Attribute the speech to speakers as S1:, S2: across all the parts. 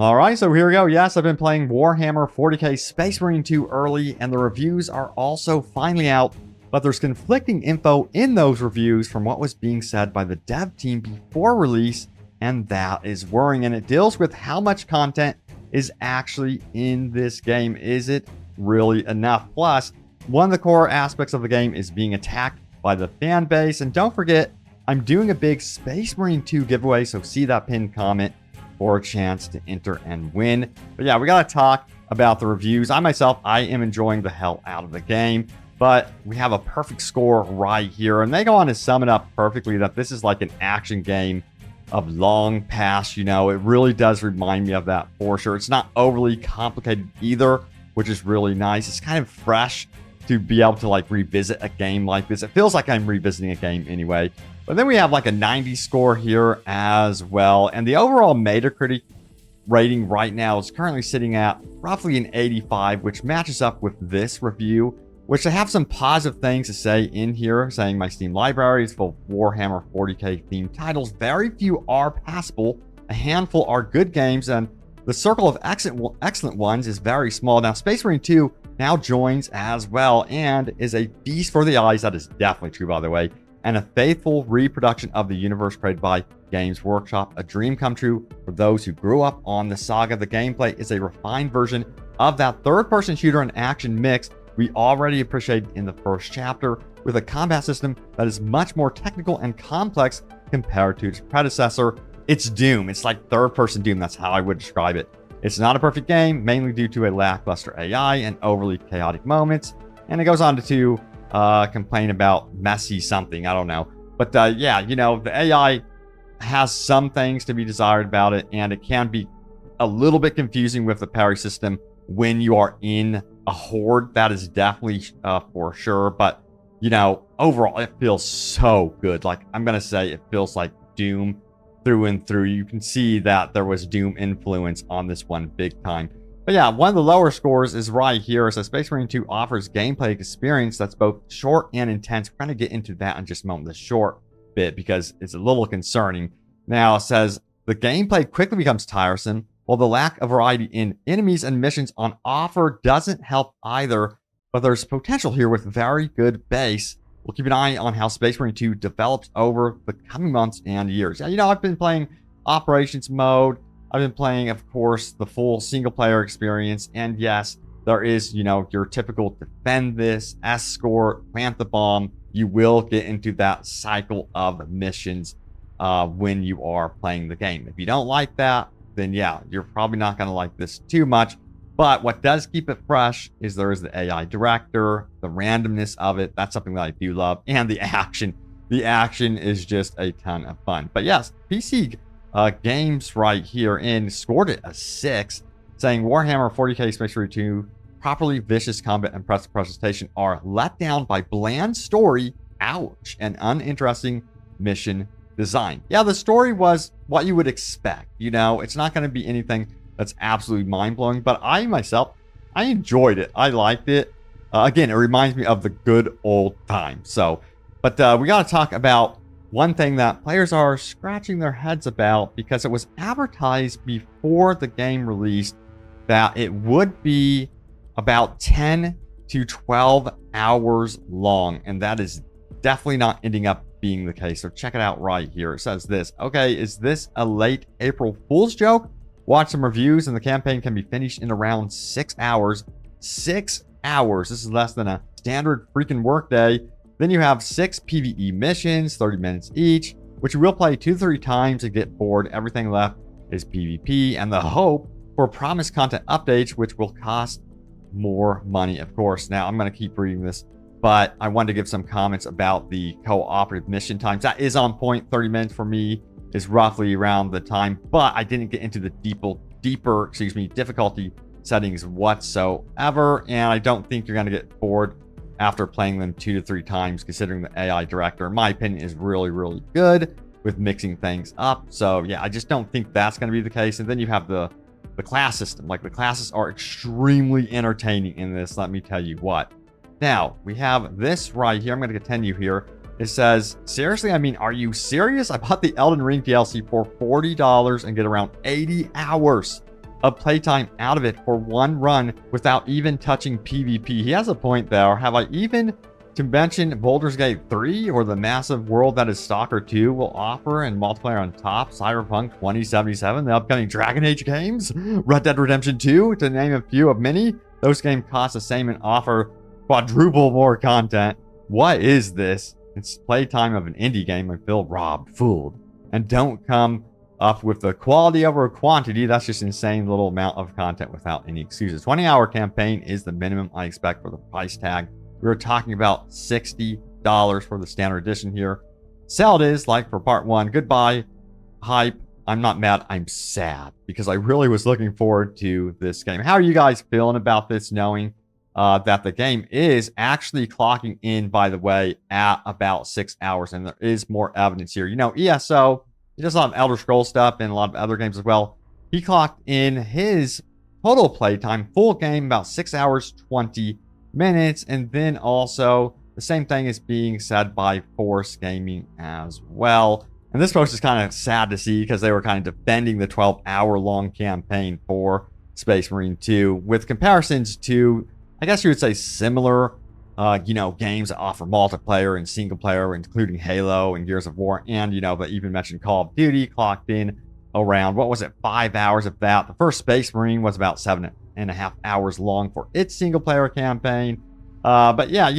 S1: All right, so here we go. Yes, I've been playing Warhammer 40k Space Marine 2 early, and the reviews are also finally out, but there's conflicting info in those reviews from what was being said by the dev team before release, and that is worrying, and it deals with how much content is actually in this game. Is it really enough? Plus, one of the core aspects of the game is being attacked by the fan base, and don't forget, I'm doing a big Space Marine 2 giveaway, so see that pinned comment for a chance to enter and win. But yeah, we got to talk about the reviews. I am enjoying the hell out of the game, but we have a perfect score right here, and they go on to sum it up perfectly that this is like an action game of long past. You know, it really does remind me of that for sure. It's not overly complicated either, which is really nice. It's kind of fresh to be able to like revisit a game like this. It feels like I'm revisiting a game anyway. But then we have like a 90 score here as well. And the overall Metacritic rating right now is currently sitting at roughly an 85, which matches up with this review, which I have some positive things to say in here, saying my Steam library is full of Warhammer 40k themed titles. Very few are passable. A handful are good games, and the circle of excellent ones is very small. Now, Space Marine 2 now joins as well and is a feast for the eyes. That is definitely true, by the way. And a faithful reproduction of the universe created by Games Workshop, a dream come true for those who grew up on the saga. The gameplay is a refined version of that third-person shooter and action mix we already appreciated in the first chapter, with a combat system that is much more technical and complex compared to its predecessor. It's Doom. It's like third-person Doom. That's how I would describe it. It's not a perfect game, mainly due to a lackluster AI and overly chaotic moments. And it goes on to complain about messy something, I don't know, but yeah, you know, the AI has some things to be desired about it, and it can be a little bit confusing with the parry system when you are in a horde. That is definitely for sure, but you know, overall it feels so good. Like, I'm gonna say it feels like Doom through and through. You can see that there was Doom influence on this one big time. But yeah, one of the lower scores is right here. So Space Marine 2 offers gameplay experience that's both short and intense. We're going to get into that in just a moment, the short bit, because it's a little concerning. Now, it says the gameplay quickly becomes tiresome, while the lack of variety in enemies and missions on offer doesn't help either. But there's potential here with very good base. We'll keep an eye on how Space Marine 2 develops over the coming months and years. Yeah, you know, I've been playing Operations mode. I've been playing, of course, the full single-player experience, and yes, there is, you know, your typical defend this, escort, plant the bomb. You will get into that cycle of missions when you are playing the game. If you don't like that, then yeah, you're probably not going to like this too much. But what does keep it fresh is there is the AI director, the randomness of it. That's something that I do love, and the action. The action is just a ton of fun. But yes, PC games right here and scored it a 6, saying Warhammer 40k Space Marine 2 properly vicious combat and presentation are let down by bland story, ouch, and uninteresting mission design. Yeah, the story was what you would expect. You know, it's not going to be anything that's absolutely mind-blowing, but I enjoyed it. I liked it. Again, it reminds me of the good old times. So, but we got to talk about one thing that players are scratching their heads about, because it was advertised before the game released that it would be about 10 to 12 hours long, and that is definitely not ending up being the case. So check it out right here. It says this. Okay, is this a late April Fool's joke? Watch some reviews, and the campaign can be finished in around 6 hours. 6 hours. This is less than a standard freaking workday. Then you have 6 PvE missions, 30 minutes each, which you will play 2 to 3 times to get bored. Everything left is PvP, and the hope for promised content updates, which will cost more money, of course. Now, I'm going to keep reading this, but I wanted to give some comments about the cooperative mission times. That is on point. 30 minutes for me is roughly around the time, but I didn't get into the deeper difficulty settings whatsoever, and I don't think you're going to get bored after playing them 2 to 3 times, considering the AI director, in my opinion, is really, really good with mixing things up. So yeah, I just don't think that's going to be the case. And then you have the class system. Like, the classes are extremely entertaining in this, let me tell you what. Now, we have this right here. I'm going to continue here. It says, seriously, I mean, are you serious? I bought the Elden Ring DLC for $40 and get around 80 hours. of playtime out of it for one run without even touching PvP. He has a point there. Have I even to mention Baldur's Gate 3 or the massive world that is Stalker 2 will offer and multiplayer on top, Cyberpunk 2077, the upcoming Dragon Age games, Red Dead Redemption 2, to name a few of many. Those games cost the same and offer quadruple more content. What is this? It's playtime of an indie game. I feel robbed, fooled, and don't come up with the quality over quantity. That's just insane little amount of content without any excuses. 20-hour campaign is the minimum I expect for the price tag. We were talking about $60 for the standard edition here. Sell it is, like for part 1. Goodbye, hype. I'm not mad. I'm sad because I really was looking forward to this game. How are you guys feeling about this, knowing that the game is actually clocking in, by the way, at about 6 hours, and there is more evidence here. You know, ESO, he does a lot of Elder Scrolls stuff and a lot of other games as well. He clocked in his total playtime, full game, about 6 hours, 20 minutes. And then also the same thing is being said by Force Gaming as well. And this post is kind of sad to see because they were kind of defending the 12-hour long campaign for Space Marine 2 with comparisons to, I guess you would say, similar games that offer multiplayer and single player, including Halo and Gears of War, and they even mentioned Call of Duty clocked in around, what was it, 5 hours of that. The first Space Marine was about 7.5 hours long for its single player campaign. But yeah,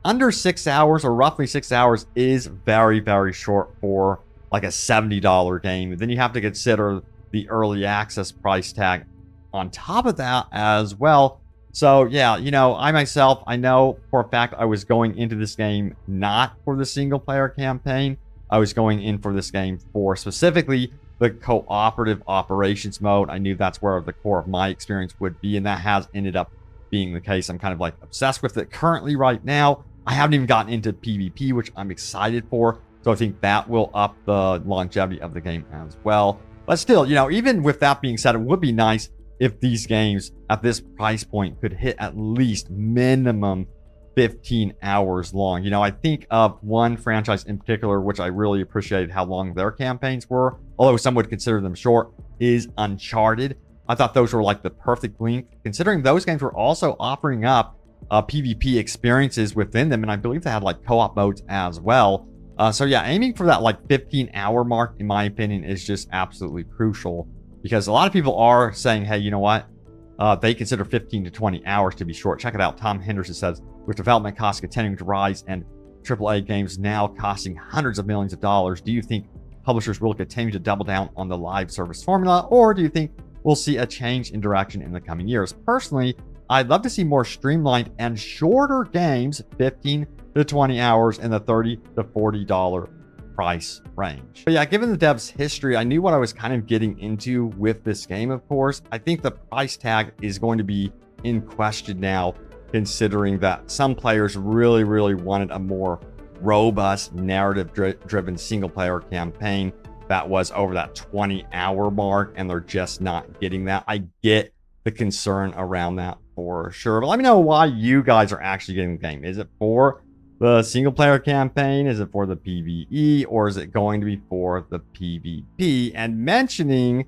S1: under 6 hours, or roughly 6 hours, is very, very short for like a $70 game. And then you have to consider the early access price tag on top of that as well. So yeah, I know for a fact I was going into this game not for the single player campaign. I was going in for this game for specifically the cooperative operations mode. I knew that's where the core of my experience would be, and that has ended up being the case. I'm kind of like obsessed with it currently right now. I haven't even gotten into PvP, which I'm excited for. So I think that will up the longevity of the game as well. But still, even with that being said, it would be nice if these games at this price point could hit at least minimum 15 hours long. I think of one franchise in particular, which I really appreciated how long their campaigns were, although some would consider them short, is Uncharted. I thought those were like the perfect length, considering those games were also offering up PvP experiences within them, and I believe they had like co-op modes as well. So yeah, aiming for that like 15-hour mark, in my opinion, is just absolutely crucial, because a lot of people are saying, hey, you know what? They consider 15 to 20 hours to be short. Check it out. Tom Henderson says, with development costs continuing to rise and AAA games now costing hundreds of millions of dollars, do you think publishers will continue to double down on the live service formula, or do you think we'll see a change in direction in the coming years? Personally, I'd love to see more streamlined and shorter games, 15 to 20 hours in the $30 to $40 price range. But yeah, given the dev's history, I knew what I was kind of getting into with this game, of course. I think the price tag is going to be in question now, considering that some players really, really wanted a more robust, narrative-driven single-player campaign that was over that 20-hour mark, and they're just not getting that. I get the concern around that for sure. But let me know why you guys are actually getting the game. Is it for the single player campaign? Is it for the PvE? Or is it going to be for the PvP? And mentioning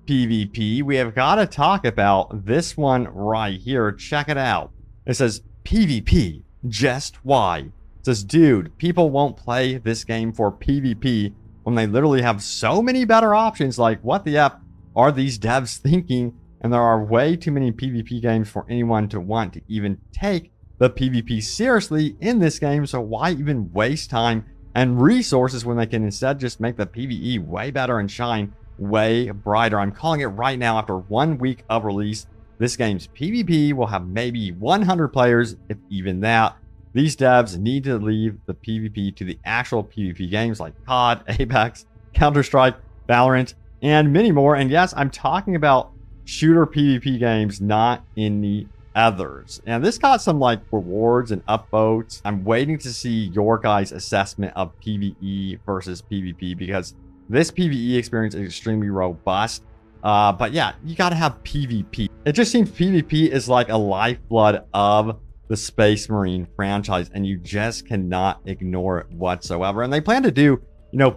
S1: PvP, we have got to talk about this one right here. Check it out. It says PvP, just why? It says, dude, people won't play this game for PvP when they literally have so many better options. Like, what the F are these devs thinking? And there are way too many PvP games for anyone to want to even take the PvP seriously in this game. So why even waste time and resources when they can instead just make the PvE way better and shine way brighter? I'm calling it right now. After 1 week of release, this game's PvP will have maybe 100 players, if even that. These devs need to leave the PvP to the actual PvP games like COD, Apex, Counter-Strike, Valorant, and many more. And yes, I'm talking about shooter PvP games, not any others. And this got some like rewards and upvotes. I'm waiting to see your guys' assessment of PvE versus PvP, because this PvE experience is extremely robust. But yeah, you got to have PvP. It just seems PvP is like a lifeblood of the Space Marine franchise, and you just cannot ignore it whatsoever. And they plan to do,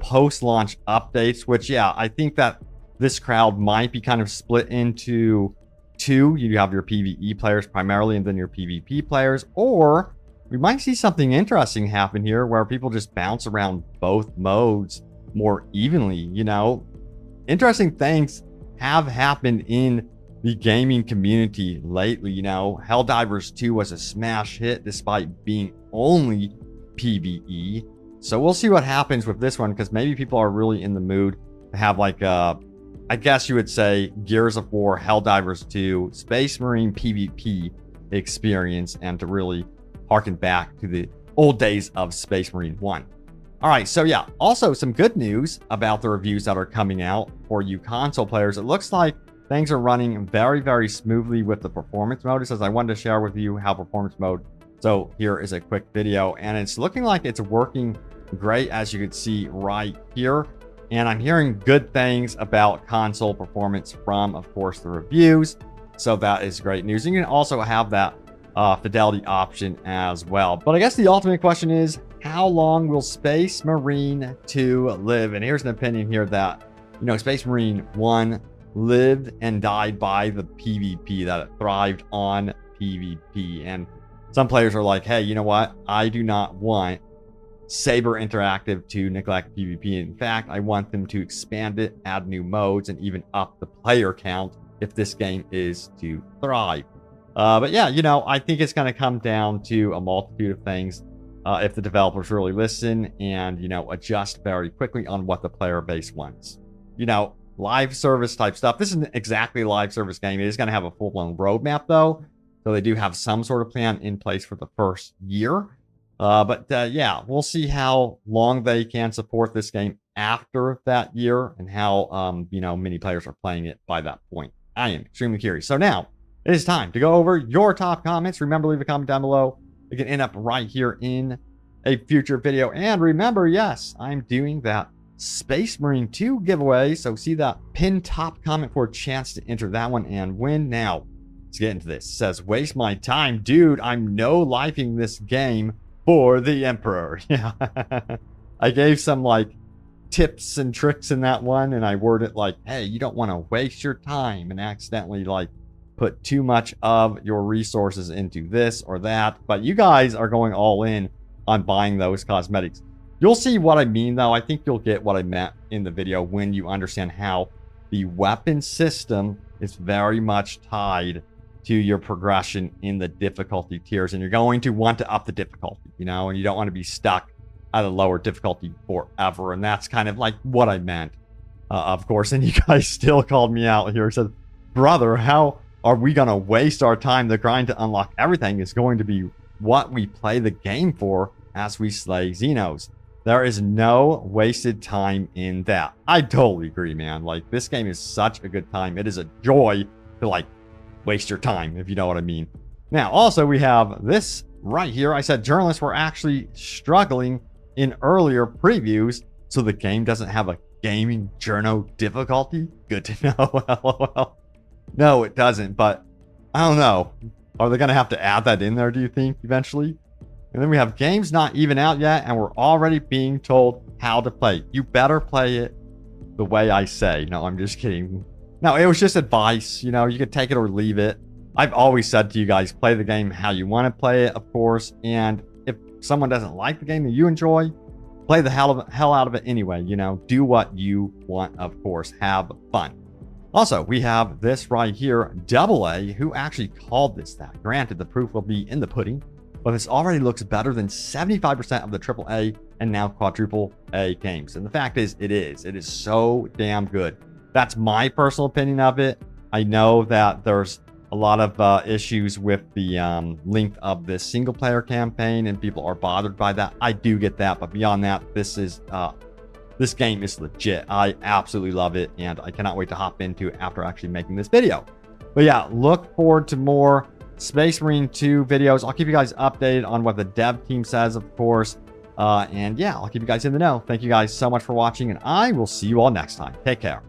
S1: post-launch updates, which, yeah, I think that this crowd might be kind of split into two. You have your PvE players primarily and then your PvP players, or we might see something interesting happen here where people just bounce around both modes more evenly. You know, interesting things have happened in the gaming community lately. You know, Helldivers 2 was a smash hit despite being only PvE. So we'll see what happens with this one, because maybe people are really in the mood to have like a, I guess you would say, Gears of War, Helldivers 2, Space Marine PvP experience, and to really harken back to the old days of Space Marine 1. All right, so yeah, also some good news about the reviews that are coming out for you console players. It looks like things are running very, very smoothly with the performance mode. It says I wanted to share with you how performance mode. So here is a quick video, and it's looking like it's working great, as you can see right here. And I'm hearing good things about console performance from, of course, the reviews. So that is great news. You can also have that fidelity option as well. But I guess the ultimate question is, how long will Space Marine 2 live? And here's an opinion here that, you know, Space Marine 1 lived and died by the PvP, that it thrived on PvP. And some players are like, hey, you know what? I do not want Saber Interactive to neglect PvP. In fact, I want them to expand it, add new modes, and even up the player count if this game is to thrive. But yeah, you know, I think it's going to come down to a multitude of things if the developers really listen and, you know, adjust very quickly on what the player base wants. You know, live service type stuff. This isn't exactly a live service game. It is going to have a full-blown roadmap, though. So they do have some sort of plan in place for the first year. But yeah, we'll see how long they can support this game after that year and how, you know, many players are playing it by that point. I am extremely curious. So now it is time to go over your top comments. Remember, leave a comment down below. It can end up right here in a future video. And remember, yes, I'm doing that Space Marine 2 giveaway. So see that pinned top comment for a chance to enter that one and win. Now, let's get into this. It says, waste my time. Dude, I'm no-lifing this game for the Emperor. Yeah. I gave some like tips and tricks in that one, and I worded it like, hey, you don't want to waste your time and accidentally like put too much of your resources into this or that. But you guys are going all in on buying those cosmetics. You'll see what I mean, though. I think you'll get what I meant in the video when you understand how the weapon system is very much tied to your progression in the difficulty tiers. And you're going to want to up the difficulty, you know, and you don't want to be stuck at a lower difficulty forever. And that's kind of like what I meant, of course. And you guys still called me out here. Said, brother, how are we going to waste our time? The grind to unlock everything is going to be what we play the game for as we slay Xenos. There is no wasted time in that. I totally agree, man. Like, this game is such a good time. It is a joy to, like, waste your time, if you know what I mean. Now, also, we have this right here. I said journalists were actually struggling in earlier previews, so the game doesn't have a gaming journo difficulty. Good to know. LOL. No, it doesn't, but I don't know. Are they going to have to add that in there, do you think, eventually? And then we have games not even out yet, and we're already being told how to play. You better play it the way I say. No, I'm just kidding. No, it was just advice. You know, you could take it or leave it. I've always said to you guys, play the game how you want to play it, of course. And if someone doesn't like the game that you enjoy, play the hell out of it anyway. You know, do what you want, of course. Have fun. Also, we have this right here, AA, who actually called this that. Granted, the proof will be in the pudding, but this already looks better than 75% of the AAA and now quadruple A games. And the fact is, it is. It is so damn good. That's my personal opinion of it. I know that there's a lot of issues with the length of this single player campaign, and people are bothered by that. I do get that, but beyond that, this game is legit. I absolutely love it, and I cannot wait to hop into it after actually making this video. But yeah, look forward to more Space Marine 2 videos. I'll keep you guys updated on what the dev team says, of course. And yeah, I'll keep you guys in the know. Thank you guys so much for watching, and I will see you all next time. Take care.